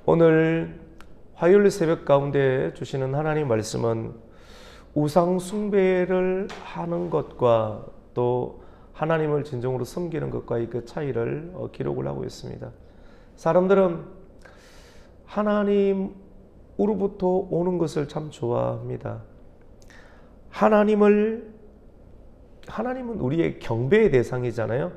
오늘 화요일 새벽 가운데 주시는 하나님 말씀은 우상 숭배를 하는 것과 또 하나님을 진정으로 섬기는 것과의 그 차이를 기록을 하고 있습니다. 사람들은 하나님으로부터 오는 것을 참 좋아합니다. 하나님은 우리의 경배의 대상이잖아요.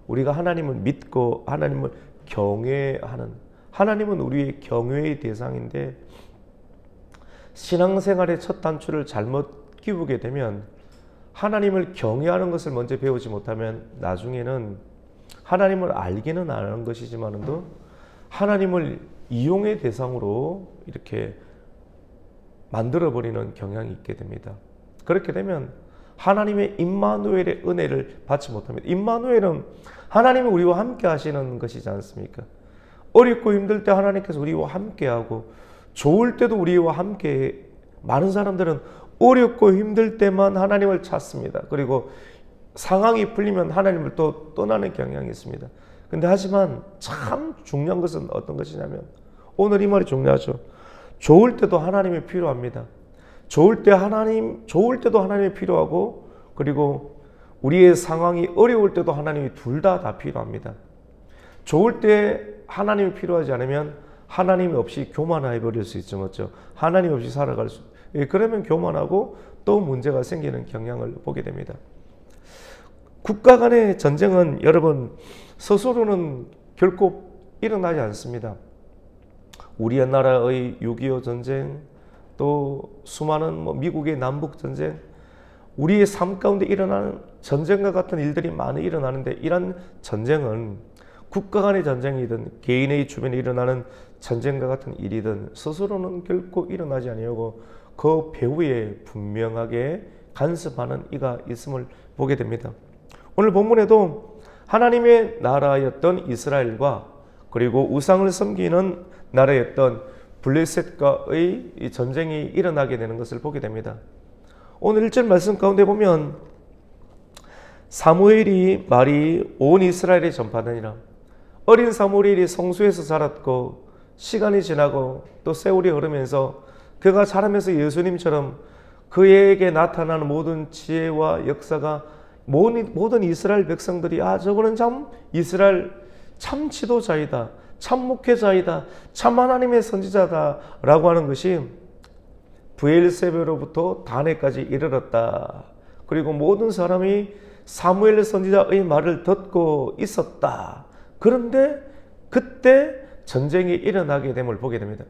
우리가 하나님을 믿고 하나님을 경외하는, 하나님은 우리의 경외의 대상인데, 신앙생활의 첫 단추를 잘못 끼우게 되면 하나님을 경외하는 것을 먼저 배우지 못하면 나중에는 하나님을 알기는 아는 것이지만도 하나님을 이용의 대상으로 이렇게 만들어버리는 경향이 있게 됩니다. 그렇게 되면 하나님의 임마누엘의 은혜를 받지 못합니다. 임마누엘은 하나님이 우리와 함께 하시는 것이지 않습니까? 어렵고 힘들 때 하나님께서 우리와 함께하고 좋을 때도 우리와 함께. 많은 사람들은 어렵고 힘들 때만 하나님을 찾습니다. 그리고 상황이 풀리면 하나님을 또 떠나는 경향이 있습니다. 근데 하지만 참 중요한 것은 어떤 것이냐면, 오늘 이 말이 중요하죠. 좋을 때도 하나님이 필요합니다. 좋을 때도 하나님이 필요하고, 그리고 우리의 상황이 어려울 때도 하나님이 둘 다 필요합니다. 좋을 때 하나님이 필요하지 않으면 하나님이 없이 교만해 버릴 수 있죠. 맞죠? 하나님 없이 살아갈 수. 그러면 교만하고 또 문제가 생기는 경향을 보게 됩니다. 국가 간의 전쟁은 여러분 스스로는 결코 일어나지 않습니다. 우리의 나라의 6.25 전쟁, 또 수많은 미국의 남북 전쟁, 우리의 삶 가운데 일어나는 전쟁과 같은 일들이 많이 일어나는데, 이런 전쟁은 국가 간의 전쟁이든 개인의 주변에 일어나는 전쟁과 같은 일이든 스스로는 결코 일어나지 아니하고 그 배후에 분명하게 간섭하는 이가 있음을 보게 됩니다. 오늘 본문에도 하나님의 나라였던 이스라엘과 그리고 우상을 섬기는 나라였던 블레셋과의 전쟁이 일어나게 되는 것을 보게 됩니다. 오늘 1절 말씀 가운데 보면 사무엘이 말이 온 이스라엘에 전파되니라. 어린 사무엘이 성소에서 자랐고 시간이 지나고 또 세월이 흐르면서 그가 자라면서 예수님처럼 그에게 나타나는 모든 지혜와 역사가 모든 이스라엘 백성들이 저거는 참 이스라엘 참 지도자이다, 참 목회자이다, 참 하나님의 선지자다 라고 하는 것이 브엘세바로부터 다네까지 이르렀다. 그리고 모든 사람이 사무엘 선지자의 말을 듣고 있었다. 그런데 그때 전쟁이 일어나게 됨을 보게 됩니다.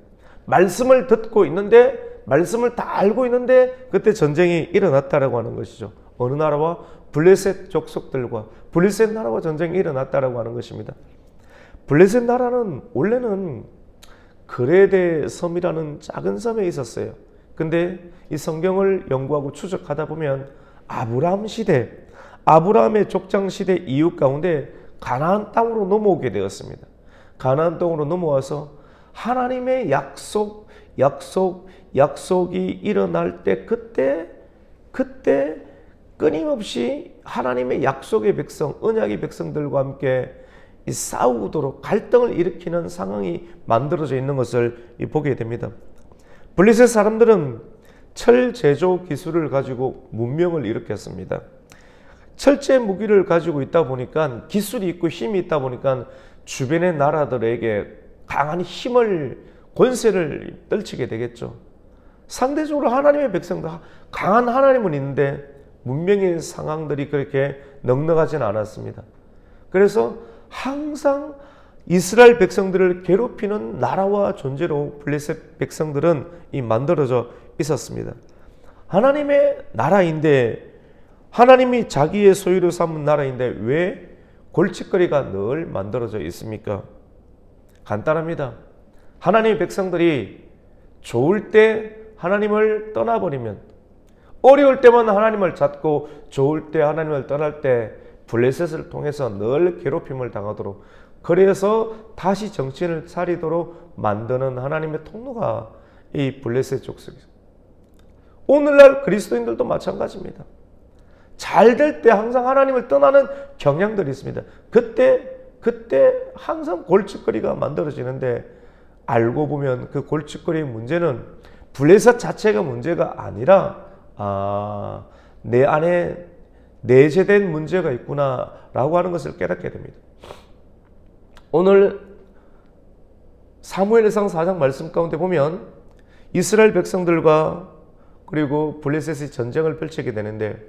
말씀을 듣고 있는데, 말씀을 다 알고 있는데 그때 전쟁이 일어났다라고 하는 것이죠. 어느 나라와 블레셋 족속들과 블레셋 나라와 전쟁이 일어났다라고 하는 것입니다. 블레셋 나라는 원래는 그레데 섬이라는 작은 섬에 있었어요. 근데 이 성경을 연구하고 추적하다 보면 아브라함의 족장 시대 이후 가운데 가나안 땅으로 넘어오게 되었습니다. 가나안 땅으로 넘어와서 하나님의 약속이 일어날 때 그때 끊임없이 하나님의 약속의 백성, 언약의 백성들과 함께 싸우도록 갈등을 일으키는 상황이 만들어져 있는 것을 보게 됩니다. 블레셋 사람들은 철 제조 기술을 가지고 문명을 일으켰습니다. 철제 무기를 가지고 있다 보니까, 기술이 있고 힘이 있다 보니까 주변의 나라들에게 강한 권세를 떨치게 되겠죠. 상대적으로 하나님의 백성도 강한 하나님은 있는데 문명의 상황들이 그렇게 넉넉하지는 않았습니다. 그래서 항상 이스라엘 백성들을 괴롭히는 나라와 존재로 블레셋 백성들은 만들어져 있었습니다. 하나님의 나라인데, 하나님이 자기의 소유로 삼은 나라인데 왜 골칫거리가 늘 만들어져 있습니까? 간단합니다. 하나님의 백성들이 좋을 때 하나님을 떠나버리면, 어려울 때만 하나님을 찾고 좋을 때 하나님을 떠날 때 블레셋을 통해서 늘 괴롭힘을 당하도록, 그래서 다시 정신을 차리도록 만드는 하나님의 통로가 이 블레셋 족속이죠. 오늘날 그리스도인들도 마찬가지입니다. 잘 될 때 항상 하나님을 떠나는 경향들이 있습니다. 그때 항상 골칫거리가 만들어지는데, 알고 보면 그 골칫거리의 문제는 블레셋 자체가 문제가 아니라 내 안에 내재된 문제가 있구나 라고 하는 것을 깨닫게 됩니다. 오늘 사무엘상 4장 말씀 가운데 보면 이스라엘 백성들과 그리고 블레셋의 전쟁을 펼치게 되는데,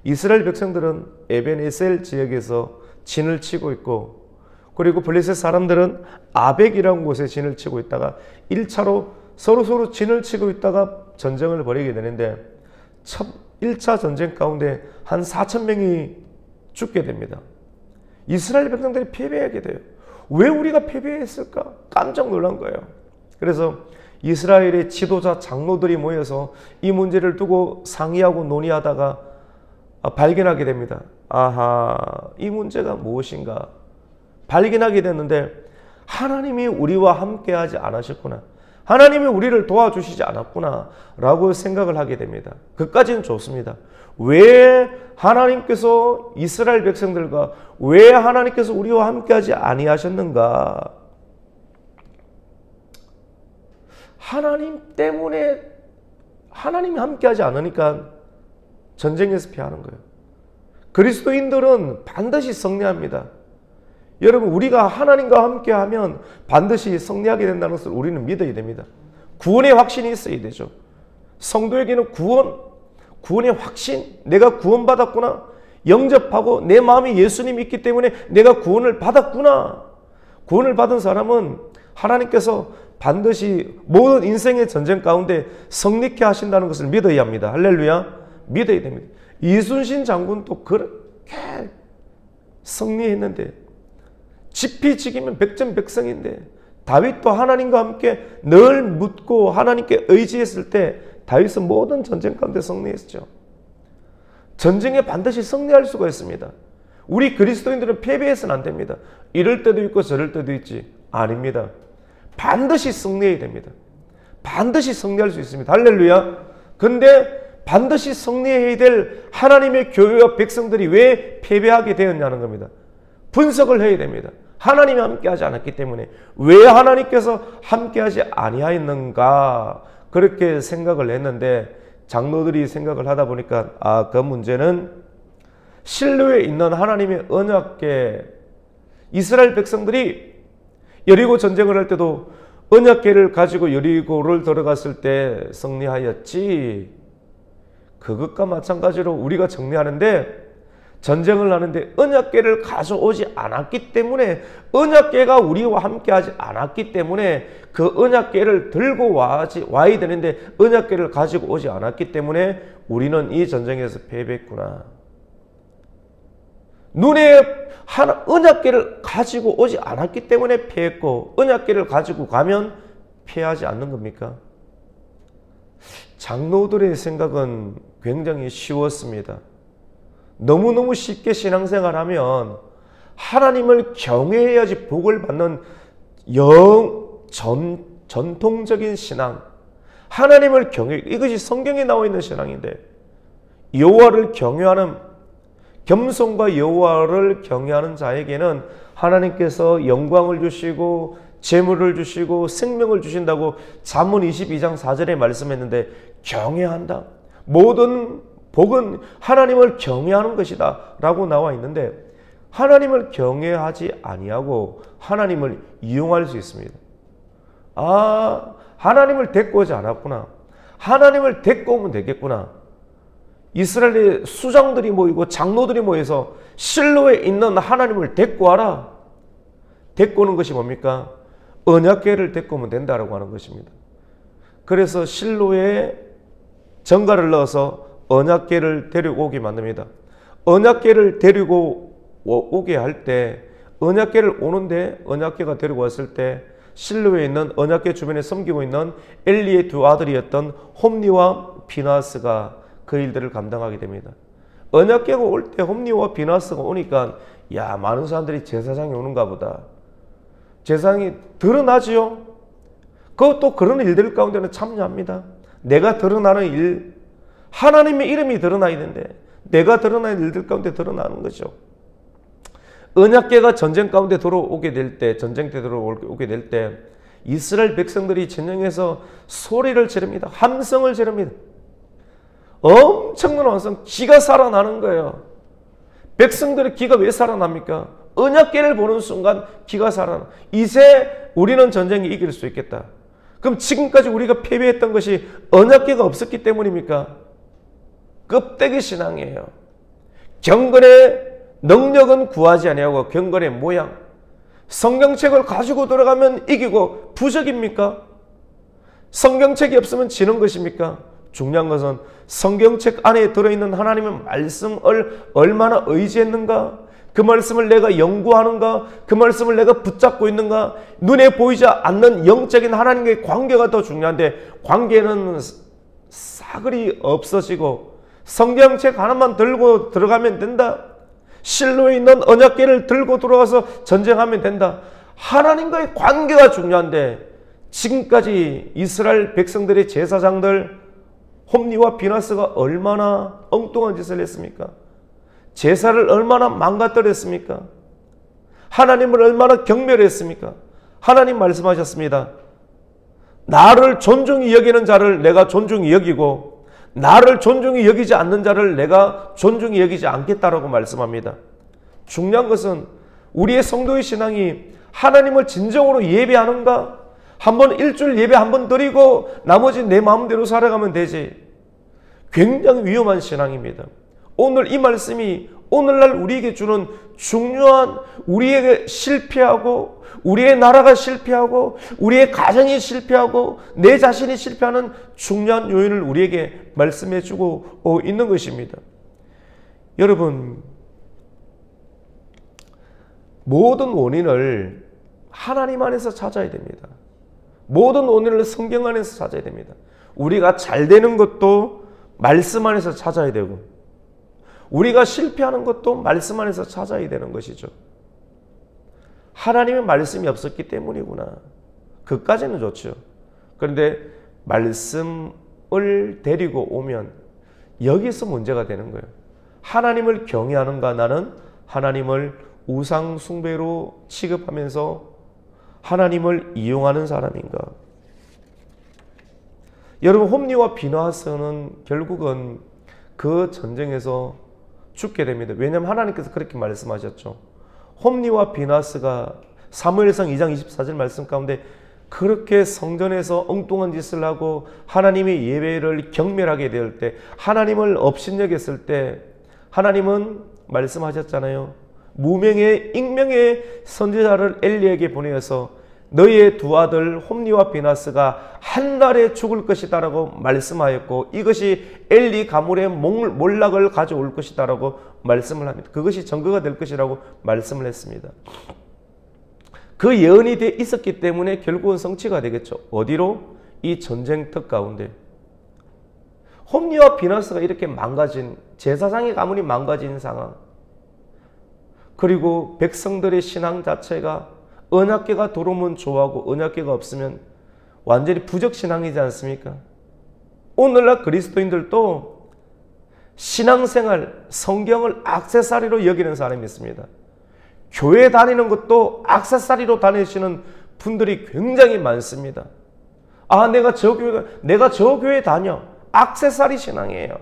이스라엘 백성들은 에벤에셀 지역에서 진을 치고 있고, 그리고 블레셋 사람들은 아벡이라는 곳에 진을 치고 있다가 1차로 서로 진을 치고 있다가 전쟁을 벌이게 되는데, 1차 전쟁 가운데 한 4,000명이 죽게 됩니다. 이스라엘 백성들이 패배하게 돼요. 왜 우리가 패배했을까? 깜짝 놀란 거예요. 그래서 이스라엘의 지도자 장로들이 모여서 이 문제를 두고 상의하고 논의하다가 발견하게 됩니다. 이 문제가 무엇인가? 발견하게 됐는데 하나님이 우리와 함께하지 않으셨구나. 하나님이 우리를 도와주시지 않았구나 라고 생각을 하게 됩니다. 그까지는 좋습니다. 왜 하나님께서 이스라엘 백성들과 왜 하나님께서 우리와 함께하지 아니하셨는가? 하나님 때문에, 하나님이 함께하지 않으니까 전쟁에서 피하는 거예요. 그리스도인들은 반드시 승리합니다. 여러분, 우리가 하나님과 함께하면 반드시 승리하게 된다는 것을 우리는 믿어야 됩니다. 구원의 확신이 있어야 되죠. 성도에게는 구원의 확신, 내가 구원받았구나, 영접하고 내 마음에 예수님이 있기 때문에 내가 구원을 받았구나. 구원을 받은 사람은 하나님께서 반드시 모든 인생의 전쟁 가운데 승리케 하신다는 것을 믿어야 합니다. 할렐루야. 믿어야 됩니다. 이순신 장군도 그렇게 승리했는데, 지피지기면 백전백승인데, 다윗도 하나님과 함께 늘 묻고 하나님께 의지했을 때 다윗은 모든 전쟁 가운데 승리했죠. 전쟁에 반드시 승리할 수가 있습니다. 우리 그리스도인들은 패배해서는 안 됩니다. 이럴 때도 있고 저럴 때도 있지. 아닙니다. 반드시 승리해야 됩니다. 반드시 승리할 수 있습니다. 할렐루야. 근데 반드시 승리해야 될 하나님의 교회와 백성들이 왜 패배하게 되었냐는 겁니다. 분석을 해야 됩니다. 하나님이 함께하지 않았기 때문에 왜 하나님께서 함께하지 아니하였는가, 그렇게 생각을 했는데, 장로들이 생각을 하다 보니까 그 문제는 실로에 있는 하나님의 언약궤, 이스라엘 백성들이 여리고 전쟁을 할 때도 언약궤를 가지고 여리고를 들어갔을 때 승리하였지, 그것과 마찬가지로 우리가 정리하는데, 전쟁을 하는데 언약궤를 가져오지 않았기 때문에, 언약궤가 우리와 함께하지 않았기 때문에 그 언약궤를 들고 와야 되는데 언약궤를 가지고 오지 않았기 때문에 우리는 이 전쟁에서 패배했구나. 눈에 언약궤를 가지고 오지 않았기 때문에 패했고, 언약궤를 가지고 가면 패하지 않는 겁니까? 장로들의 생각은 굉장히 쉬웠습니다. 너무너무 쉽게 신앙생활하면 하나님을 경외해야지 복을 받는 전통적인 신앙, 하나님을 이것이 성경에 나와 있는 신앙인데, 여호와를 경외하는, 겸손과 여호와를 경외하는 자에게는 하나님께서 영광을 주시고 재물을 주시고 생명을 주신다고 잠언 22장 4절에 말씀했는데, 경외한다, 모든 복은 하나님을 경외하는 것이다 라고 나와 있는데, 하나님을 경외하지 아니하고 하나님을 이용할 수 있습니다. 하나님을 데리고 오지 않았구나, 하나님을 데리고 오면 되겠구나. 이스라엘의 수장들이 모이고 장로들이 모여서 실로에 있는 하나님을 데리고 와라. 데리고 오는 것이 뭡니까? 언약궤를 데리고 오면 된다라고 하는 것입니다. 그래서 실로에 정갈을 넣어서 언약궤를 데리고 오게 만듭니다. 언약궤를 데리고 오게 할 때, 언약궤를 오는데, 언약궤가 데리고 왔을 때 실로에 있는 언약궤 주변에 섬기고 있는 엘리의 두 아들이었던 홈니와 비나스가 그 일들을 감당하게 됩니다. 언약궤가 올 때 홈니와 비나스가 오니까, 야, 많은 사람들이 제사장이 오는가 보다. 제사장이 드러나지요. 그것도 그런 일들 가운데는 참여합니다. 내가 드러나는 일, 하나님의 이름이 드러나야 되는데 내가 드러나는 일들 가운데 드러나는 거죠. 언약궤가 전쟁 가운데 들어오게 될 때, 전쟁 때 들어오게 될 때 이스라엘 백성들이 전쟁에서 소리를 지릅니다. 함성을 지릅니다. 엄청난 함성, 기가 살아나는 거예요. 백성들의 기가 왜 살아납니까? 언약궤를 보는 순간 기가 살아나. 이제 우리는 전쟁에 이길 수 있겠다. 그럼 지금까지 우리가 패배했던 것이 언약궤가 없었기 때문입니까? 껍데기 신앙이에요. 경건의 능력은 구하지 아니하고 경건의 모양. 성경책을 가지고 들어가면 이기고 부적입니까? 성경책이 없으면 지는 것입니까? 중요한 것은 성경책 안에 들어있는 하나님의 말씀을 얼마나 의지했는가? 그 말씀을 내가 연구하는가? 그 말씀을 내가 붙잡고 있는가? 눈에 보이지 않는 영적인 하나님과의 관계가 더 중요한데 관계는 사글이 없어지고 성경책 하나만 들고 들어가면 된다. 실로에 있는 언약궤를 들고 들어가서 전쟁하면 된다. 하나님과의 관계가 중요한데 지금까지 이스라엘 백성들의 제사장들 홈니와 비나스가 얼마나 엉뚱한 짓을 했습니까? 제사를 얼마나 망가뜨렸습니까? 하나님을 얼마나 경멸했습니까? 하나님 말씀하셨습니다. 나를 존중히 여기는 자를 내가 존중히 여기고 나를 존중히 여기지 않는 자를 내가 존중히 여기지 않겠다라고 말씀합니다. 중요한 것은 우리의 성도의 신앙이 하나님을 진정으로 예배하는가? 한번 일주일 예배 한번 드리고 나머지 내 마음대로 살아가면 되지. 굉장히 위험한 신앙입니다. 오늘 이 말씀이 오늘날 우리에게 주는 중요한 우리에게 실패하고 우리의 나라가 실패하고 우리의 가정이 실패하고 내 자신이 실패하는 중요한 요인을 우리에게 말씀해 주고 있는 것입니다. 여러분, 모든 원인을 하나님 안에서 찾아야 됩니다. 모든 원인을 성경 안에서 찾아야 됩니다. 우리가 잘 되는 것도 말씀 안에서 찾아야 되고 우리가 실패하는 것도 말씀 안에서 찾아야 되는 것이죠. 하나님의 말씀이 없었기 때문이구나. 그까지는 좋죠. 그런데 말씀을 데리고 오면 여기서 문제가 되는 거예요. 하나님을 경외하는가? 나는 하나님을 우상 숭배로 취급하면서 하나님을 이용하는 사람인가? 여러분, 홈니와 비나하스는 결국은 그 전쟁에서 죽게 됩니다. 왜냐하면 하나님께서 그렇게 말씀하셨죠. 홈니와 비나하스가 사무엘상 2장 24절 말씀 가운데 그렇게 성전에서 엉뚱한 짓을 하고 하나님의 예배를 경멸하게 될 때, 하나님을 업신여겼을 때 하나님은 말씀하셨잖아요. 무명의 익명의 선지자를 엘리에게 보내어서 너희의 두 아들 홈니와 비나스가 한 날에 죽을 것이다 라고 말씀하였고 이것이 엘리 가문의 몰락을 가져올 것이다 라고 말씀을 합니다. 그것이 증거가 될 것이라고 말씀을 했습니다. 그 예언이 돼 있었기 때문에 결국은 성취가 되겠죠. 어디로? 이 전쟁터 가운데. 홈니와 비나스가 이렇게 망가진, 제사장의 가문이 망가진 상황, 그리고 백성들의 신앙 자체가 언약궤가 들어오면 좋아하고 언약궤가 없으면 완전히 부적신앙이지 않습니까? 오늘날 그리스도인들도 신앙생활, 성경을 액세서리로 여기는 사람이 있습니다. 교회 다니는 것도 액세서리로 다니시는 분들이 굉장히 많습니다. 아, 내가 저 교회 다녀. 액세서리 신앙이에요.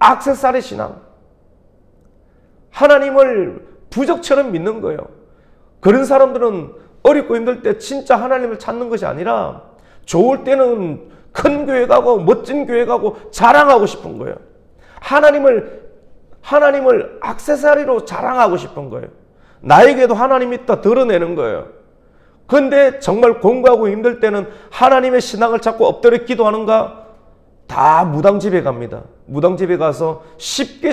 액세서리 신앙. 하나님을 부적처럼 믿는 거예요. 그런 사람들은 어렵고 힘들 때 진짜 하나님을 찾는 것이 아니라 좋을 때는 큰 교회 가고 멋진 교회 가고 자랑하고 싶은 거예요. 하나님을 액세서리로 자랑하고 싶은 거예요. 나에게도 하나님 있다 드러내는 거예요. 그런데 정말 공부하고 힘들 때는 하나님의 신앙을 찾고 엎드려 기도하는가? 다 무당집에 갑니다. 무당집에 가서 쉽게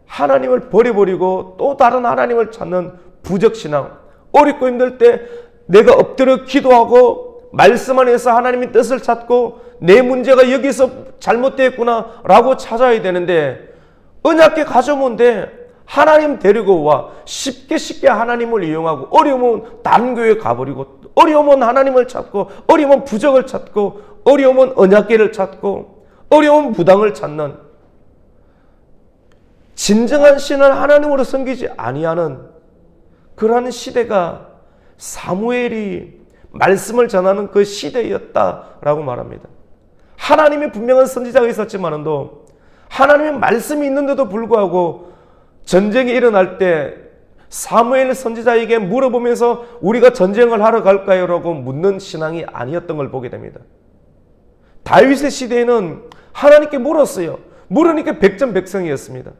하나님을 버려버리고 또 다른 하나님을 찾는 부적신앙. 어렵고 힘들 때 내가 엎드려 기도하고 말씀 안에서 하나님의 뜻을 찾고 내 문제가 여기서 잘못되었구나 라고 찾아야 되는데 언약궤 가져오면 돼. 하나님 데리고 와. 쉽게 하나님을 이용하고 어려우면 다른 교회 가버리고 어려우면 하나님을 찾고 어려우면 부적을 찾고 어려우면 언약궤를 찾고 어려우면 무당을 찾는 진정한 신을 하나님으로 섬기지 아니하는 그러한 시대가 사무엘이 말씀을 전하는 그 시대였다라고 말합니다. 하나님의 분명한 선지자가 있었지만도 하나님의 말씀이 있는데도 불구하고 전쟁이 일어날 때 사무엘 선지자에게 물어보면서 우리가 전쟁을 하러 갈까요? 라고 묻는 신앙이 아니었던 걸 보게 됩니다. 다윗의 시대에는 하나님께 물었어요. 물으니까 백전백승이었습니다.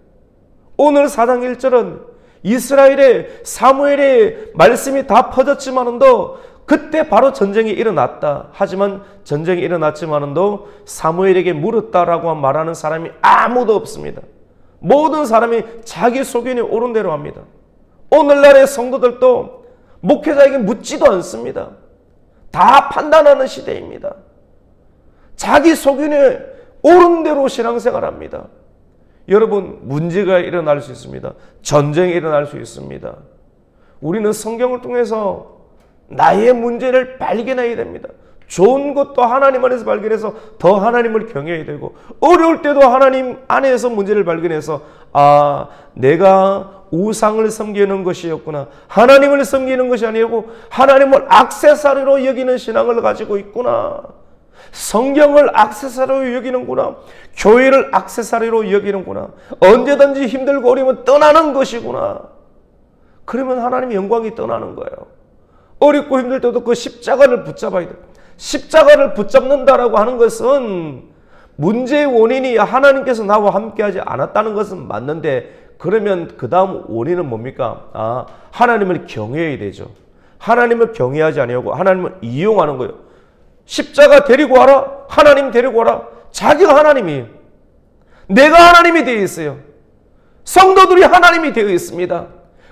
오늘 4장 1절은 이스라엘의 사무엘의 말씀이 다 퍼졌지만도 그때 바로 전쟁이 일어났다. 하지만 전쟁이 일어났지만도 사무엘에게 물었다라고 말하는 사람이 아무도 없습니다. 모든 사람이 자기 소견이 옳은 대로 합니다. 오늘날의 성도들도 목회자에게 묻지도 않습니다. 다 판단하는 시대입니다. 자기 소견이 옳은 대로 신앙생활합니다. 여러분, 문제가 일어날 수 있습니다. 전쟁이 일어날 수 있습니다. 우리는 성경을 통해서 나의 문제를 발견해야 됩니다. 좋은 것도 하나님 안에서 발견해서 더 하나님을 경외해야 되고, 어려울 때도 하나님 안에서 문제를 발견해서 내가 우상을 섬기는 것이었구나, 하나님을 섬기는 것이 아니고 하나님을 액세서리로 여기는 신앙을 가지고 있구나, 성경을 액세서리로 여기는구나, 교회를 액세서리로 여기는구나, 언제든지 힘들고 어려우면 떠나는 것이구나. 그러면 하나님의 영광이 떠나는 거예요. 어렵고 힘들 때도 그 십자가를 붙잡아야 돼요. 십자가를 붙잡는다라고 하는 것은 문제의 원인이 하나님께서 나와 함께하지 않았다는 것은 맞는데, 그러면 그 다음 원인은 뭡니까? 하나님을 경외해야 되죠. 하나님을 경외하지 아니하고 하나님을 이용하는 거예요. 십자가 데리고 와라, 하나님 데리고 와라. 자기가 하나님이, 내가 하나님이 되어 있어요. 성도들이 하나님이 되어 있습니다.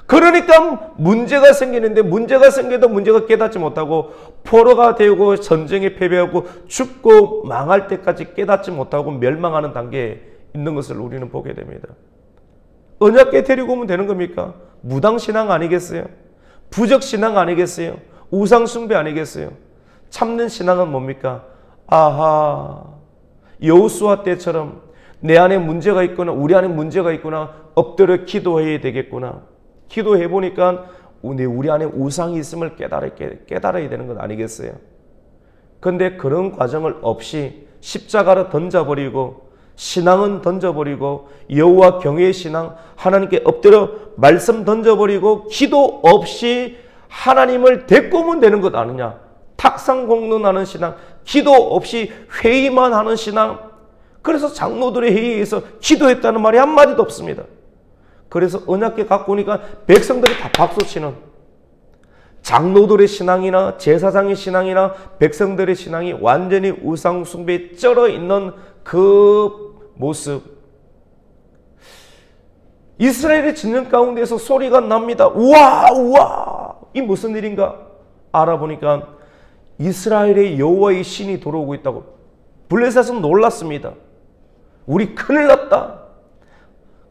그러니까 문제가 생기는데, 문제가 생겨도 문제가 깨닫지 못하고 포로가 되고 전쟁에 패배하고 죽고 망할 때까지 깨닫지 못하고 멸망하는 단계에 있는 것을 우리는 보게 됩니다. 언약궤 데리고 오면 되는 겁니까? 무당신앙 아니겠어요? 부적신앙 아니겠어요? 우상숭배 아니겠어요? 참는 신앙은 뭡니까? 여호수아 때처럼 내 안에 문제가 있구나, 우리 안에 문제가 있구나, 엎드려 기도해야 되겠구나. 기도해 보니까 우리 안에 우상이 있음을 깨달아야 되는 것 아니겠어요? 그런데 그런 과정을 없이 십자가를 던져버리고, 신앙은 던져버리고, 여호와 경외의 신앙, 하나님께 엎드려 말씀 던져버리고, 기도 없이 하나님을 데꼬면 되는 것 아니냐? 탁상공론하는 신앙, 기도 없이 회의만 하는 신앙. 그래서 장로들의 회의에서 기도했다는 말이 한마디도 없습니다. 그래서 언약궤 갖고 오니까 백성들이 다 박수치는, 장로들의 신앙이나 제사장의 신앙이나 백성들의 신앙이 완전히 우상 숭배에 쩔어 있는 그 모습. 이스라엘의 진영 가운데서 소리가 납니다. 우와 우와, 이 무슨 일인가? 알아보니까 이스라엘의 여호와의 신이 들어오고 있다고. 블레셋은 놀랐습니다. 우리 큰일 났다.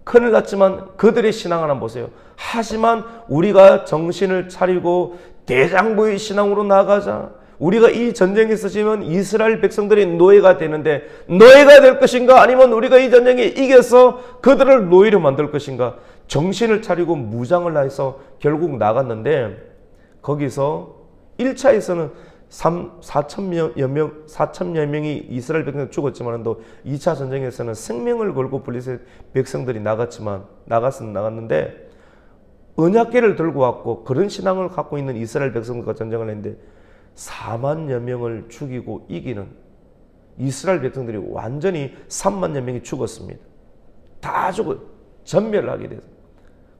큰일 났지만 그들의 신앙을 한번 보세요. 하지만 우리가 정신을 차리고 대장부의 신앙으로 나가자. 우리가 이 전쟁에서 지면 이스라엘 백성들이 노예가 되는데, 노예가 될 것인가, 아니면 우리가 이 전쟁에 이겨서 그들을 노예로 만들 것인가. 정신을 차리고 무장을 해서 결국 나갔는데, 거기서 1차에서는 4천여 명이 이스라엘 백성이 죽었지만도 2차 전쟁에서는 생명을 걸고 블레셋 백성들이 나갔는데, 언약궤를 들고 왔고 그런 신앙을 갖고 있는 이스라엘 백성들과 전쟁을 했는데 4만여 명을 죽이고 이기는 이스라엘 백성들이 완전히 3만여 명이 죽었습니다. 다 죽어 전멸하게 돼서,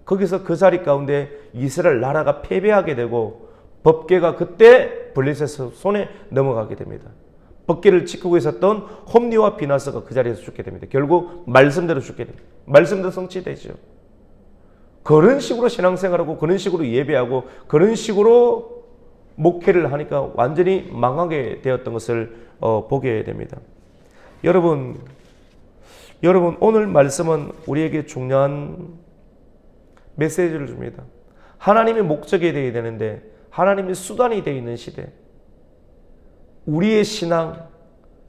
거기서 그 자리 가운데 이스라엘 나라가 패배하게 되고 법궤가 그때 블레셋 손에 넘어가게 됩니다. 법궤를 지키고 있었던 홈리와 비나스가 그 자리에서 죽게 됩니다. 결국 말씀대로 죽게 됩니다. 말씀대로 성취되죠. 그런 식으로 신앙생활하고 그런 식으로 예배하고 그런 식으로 목회를 하니까 완전히 망하게 되었던 것을 보게 됩니다. 여러분 오늘 말씀은 우리에게 중요한 메시지를 줍니다. 하나님의 목적이 되어야 되는데 하나님의 수단이 되어 있는 시대. 우리의 신앙,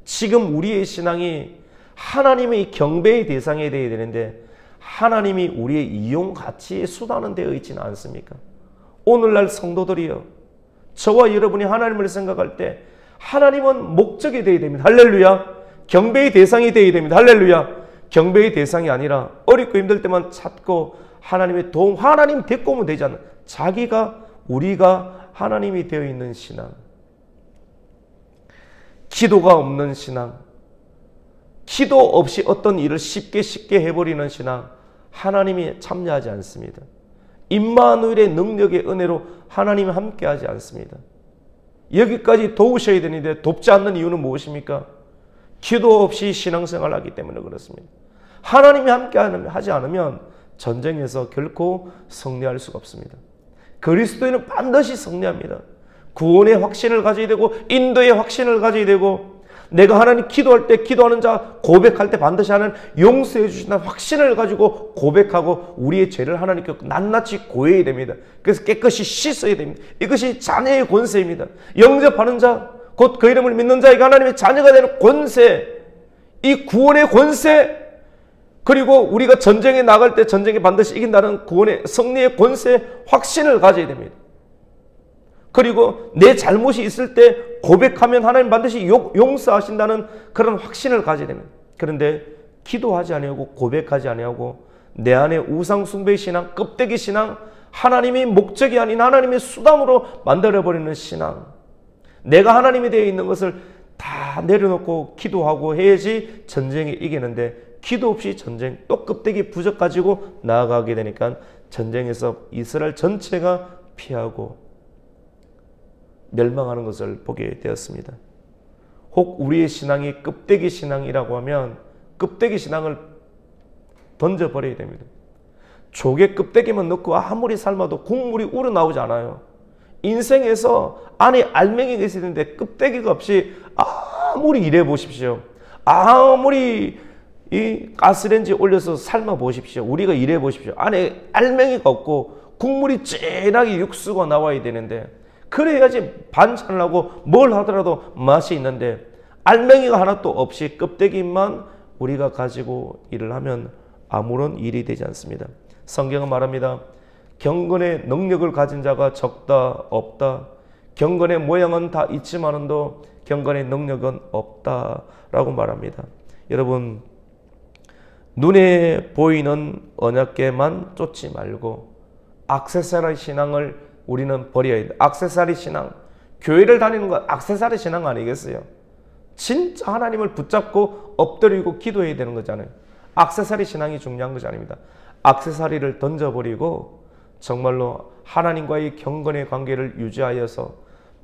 지금 우리의 신앙이 하나님의 경배의 대상이 되어야 되는데 하나님이 우리의 이용 가치의 수단은 되어 있지는 않습니까? 오늘날 성도들이요, 저와 여러분이 하나님을 생각할 때 하나님은 목적이 되어야 됩니다. 할렐루야. 경배의 대상이 되어야 됩니다. 할렐루야. 경배의 대상이 아니라 어렵고 힘들 때만 찾고 하나님의 도움, 하나님 데리고 오면 되지 않나. 우리가 하나님이 되어 있는 신앙. 기도가 없는 신앙. 기도 없이 어떤 일을 쉽게 해버리는 신앙. 하나님이 참여하지 않습니다. 임마누엘의 능력의 은혜로 하나님이 함께하지 않습니다. 여기까지 도우셔야 되는데 돕지 않는 이유는 무엇입니까? 기도 없이 신앙생활을 하기 때문에 그렇습니다. 하나님이 함께하지 않으면 전쟁에서 결코 승리할 수가 없습니다. 그리스도인은 반드시 승리합니다. 구원의 확신을 가져야 되고 인도의 확신을 가져야 되고 내가 하나님 기도할 때 기도하는 자 고백할 때 반드시 하나님 용서해 주신다는 확신을 가지고 고백하고 우리의 죄를 하나님께 낱낱이 고해야 됩니다. 그래서 깨끗이 씻어야 됩니다. 이것이 자녀의 권세입니다. 영접하는 자, 곧 그 이름을 믿는 자에게 하나님의 자녀가 되는 권세, 이 구원의 권세, 그리고 우리가 전쟁에 나갈 때 전쟁에 반드시 이긴다는 구원의 승리의 권세 확신을 가져야 됩니다. 그리고 내 잘못이 있을 때 고백하면 하나님 반드시 용서하신다는 그런 확신을 가져야 됩니다. 그런데 기도하지 아니하고 고백하지 아니하고 내 안에 우상 숭배 신앙, 껍데기 신앙, 하나님이 목적이 아닌 하나님의 수단으로 만들어버리는 신앙, 내가 하나님이 되어 있는 것을 다 내려놓고 기도하고 해야지 전쟁에 이기는데 기도 없이 전쟁, 또 껍데기 부적 가지고 나아가게 되니까 전쟁에서 이스라엘 전체가 피하고 멸망하는 것을 보게 되었습니다. 혹 우리의 신앙이 껍데기 신앙이라고 하면 껍데기 신앙을 던져버려야 됩니다. 조개 껍데기만 넣고 아무리 삶아도 국물이 우러나오지 않아요. 인생에서 안에 알맹이가 있어야 되는데 껍데기가 없이 아무리 일해 보십시오. 아무리 이 가스레인지에 올려서 삶아 보십시오. 우리가 일해 보십시오. 안에 알맹이가 없고 국물이 진하게 육수가 나와야 되는데 그래야지 반찬을 하고 뭘 하더라도 맛이 있는데 알맹이가 하나도 없이 껍데기만 우리가 가지고 일을 하면 아무런 일이 되지 않습니다. 성경은 말합니다. 경건의 능력을 가진 자가 적다 없다. 경건의 모양은 다 있지만도 경건의 능력은 없다라고 말합니다. 여러분, 눈에 보이는 언약궤만 쫓지 말고 액세서리 신앙을 우리는 버려야 돼. 액세서리 신앙. 교회를 다니는 건 액세서리 신앙 아니겠어요? 진짜 하나님을 붙잡고 엎드리고 기도해야 되는 거잖아요. 액세서리 신앙이 중요한 것이 아닙니다. 액세서리를 던져버리고 정말로 하나님과의 경건의 관계를 유지하여서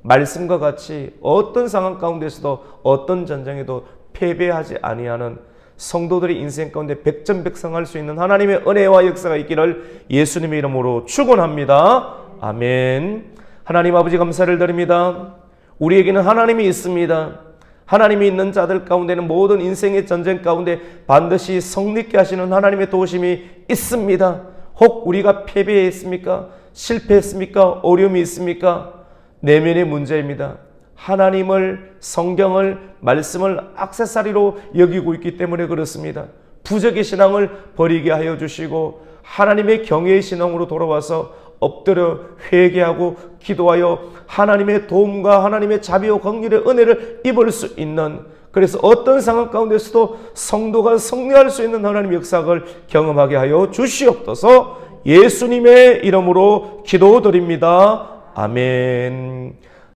말씀과 같이 어떤 상황 가운데서도 어떤 전쟁에도 패배하지 아니하는 성도들의 인생 가운데 백전백승할 수 있는 하나님의 은혜와 역사가 있기를 예수님의 이름으로 축원합니다. 아멘. 하나님 아버지 감사를 드립니다. 우리에게는 하나님이 있습니다. 하나님이 있는 자들 가운데는 모든 인생의 전쟁 가운데 반드시 성립케 하시는 하나님의 도우심이 있습니다. 혹 우리가 패배했습니까? 실패했습니까? 어려움이 있습니까? 내면의 문제입니다. 하나님을, 성경을, 말씀을 액세서리로 여기고 있기 때문에 그렇습니다. 부적의 신앙을 버리게 하여 주시고 하나님의 경외의 신앙으로 돌아와서 엎드려 회개하고 기도하여 하나님의 도움과 하나님의 자비와 긍휼의 은혜를 입을 수 있는, 그래서 어떤 상황 가운데서도 성도가 승리할 수 있는 하나님의 역사를 경험하게 하여 주시옵소서. 예수님의 이름으로 기도드립니다. 아멘.